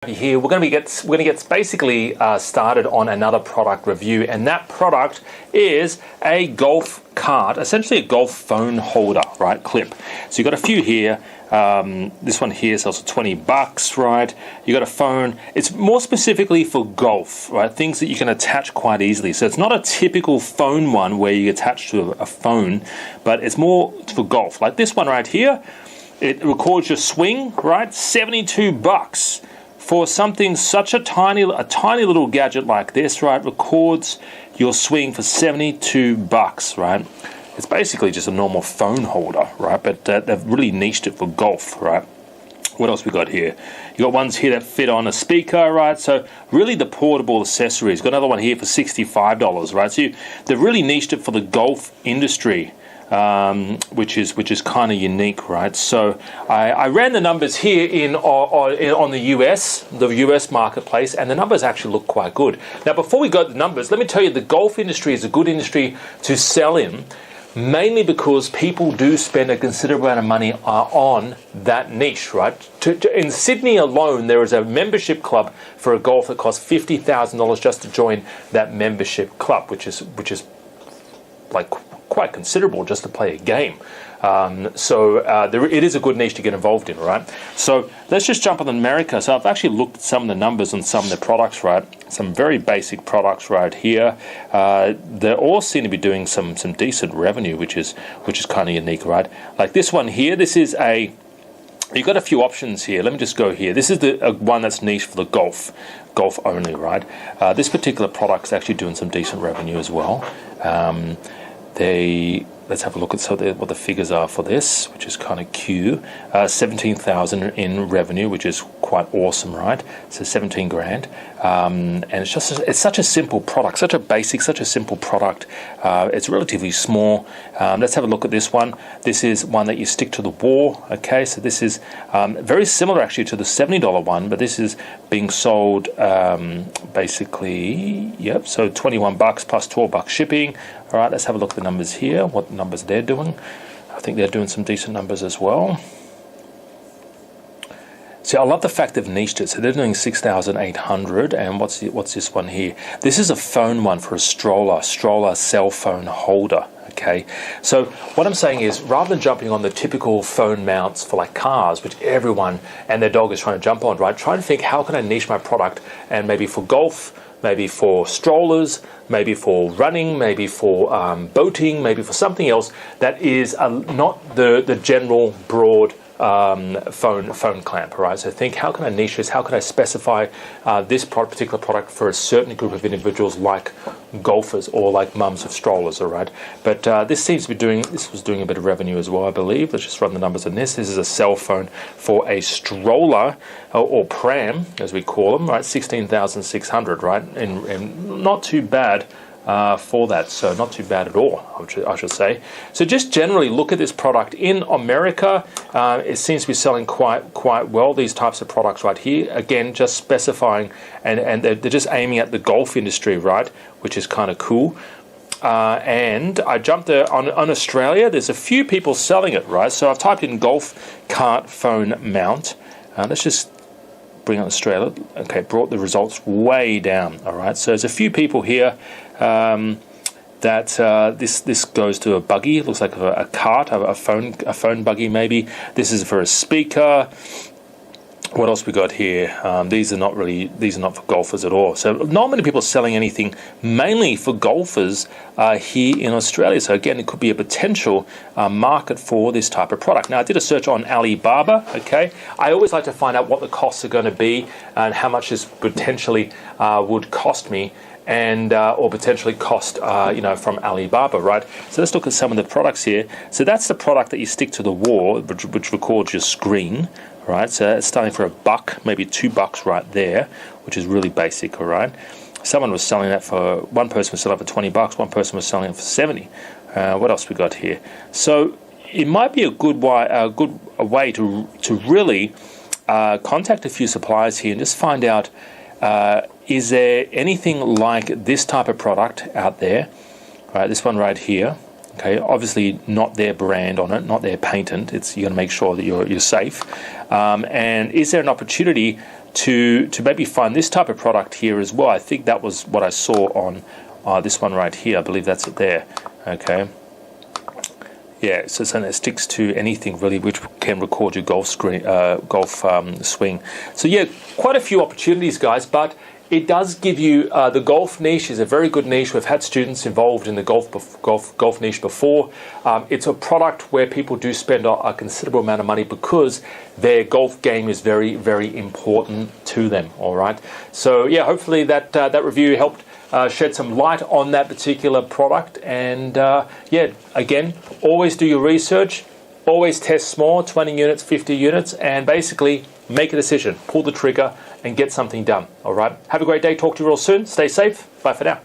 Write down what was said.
Here we're going to get basically started on another product review, and that product is a golf cart, essentially a golf phone holder, right? Clip. So you've got a few here. This one here sells for $20, right? You got a phone. It's more specifically for golf, right? Things that you can attach quite easily. So it's not a typical phone one where you attach to a phone, but it's more for golf. Like this one right here, it records your swing, right? $72. For something such a tiny little gadget like this, right, records your swing for $72, right? It's basically just a normal phone holder, right? But they've really niched it for golf, right? What else we got here? You got ones here that fit on a speaker, right? So really the portable accessories. Got another one here for $65, right? So they've really niched it for the golf industry. Which is kind of unique, right? So I ran the numbers here on the US marketplace, and the numbers actually look quite good. Now, before we go to the numbers, let me tell you the golf industry is a good industry to sell in, mainly because people do spend a considerable amount of money on that niche, right? In Sydney alone, there is a membership club for a golf that costs $50,000 just to join that membership club, which is like quite considerable just to play a game. It is a good niche to get involved in, right? So let's just jump on America. So I've actually looked at some of the numbers on some of the products, right? Some very basic products right here. They all seem to be doing some decent revenue, which is kind of unique, right? Like this one here, this is you've got a few options here. Let me just go here. This is the one that's niche for the golf only, right? This particular product is actually doing some decent revenue as well. Let's have a look at what the figures are for this, which is kind of cute. 17,000 in revenue, which is quite awesome, right? So 17 grand, and it's such a simple product, such a basic, such a simple product. It's relatively small. Let's have a look at this one. This is one that you stick to the wall. Okay, so this is very similar actually to the $70 one, but this is being sold basically. Yep. So $21 plus $12 shipping. All right, let's have a look at the numbers here, what numbers they're doing. I think they're doing some decent numbers as well. See, I love the fact they've niched it. So they're doing 6,800, and what's this one here? This is a phone one for a stroller cell phone holder. Okay, so what I'm saying is, rather than jumping on the typical phone mounts for like cars, which everyone and their dog is trying to jump on, right? Try to think, how can I niche my product, and maybe for golf, maybe for strollers, maybe for running, maybe for boating, maybe for something else that is not the general broad phone clamp, right? So think, how can I niche this? How can I specify this particular product for a certain group of individuals, like golfers or like mums of strollers, all right? But this was doing a bit of revenue as well, I believe. Let's just run the numbers on this. This is a cell phone for a stroller or pram, as we call them, right? 16,600, right? And not too bad. For that, so not too bad at all, I should say. So just generally look at this product in America. It seems to be selling quite well, these types of products right here. Again, just specifying, and they're just aiming at the golf industry, right, which is kind of cool. And I jumped there on Australia. There's a few people selling it, right? So I've typed in golf cart phone mount. Let's just bring on Australia. Okay, brought the results way down. All right, so there's a few people here that this goes to a buggy. It looks like a cart, a phone buggy maybe. This is for a speaker. What else we got here? These are not for golfers at all. So not many people are selling anything mainly for golfers here in Australia. So again, it could be a potential market for this type of product. Now, I did a search on Alibaba. Okay, I always like to find out what the costs are going to be and how much this potentially would cost me, and or potentially cost from Alibaba, right? So let's look at some of the products here. So that's the product that you stick to the wall, which records your screen. Right, so it's starting for $1, maybe $2 right there, which is really basic. All right, one person was selling it for $20, one person was selling it for 70. What else we got here? So it might be a good way to really contact a few suppliers here and just find out, is there anything like this type of product out there? All right, this one right here. Okay, obviously not their brand on it, not their patent. It's, you got to make sure that you're safe. And is there an opportunity to maybe find this type of product here as well. I think that was what I saw on this one right here. I believe that's it there. Okay. Yeah, so something that sticks to anything really, which can record your golf swing. So yeah, quite a few opportunities, guys, but it does give you the golf niche is a very good niche. We've had students involved in the golf niche before. It's a product where people do spend a considerable amount of money because their golf game is very, very important to them. All right. So yeah, hopefully that review helped shed some light on that particular product. And yeah, again, always do your research. Always test small, 20 units, 50 units, and basically make a decision, pull the trigger, and get something done. All right. Have a great day. Talk to you real soon. Stay safe. Bye for now.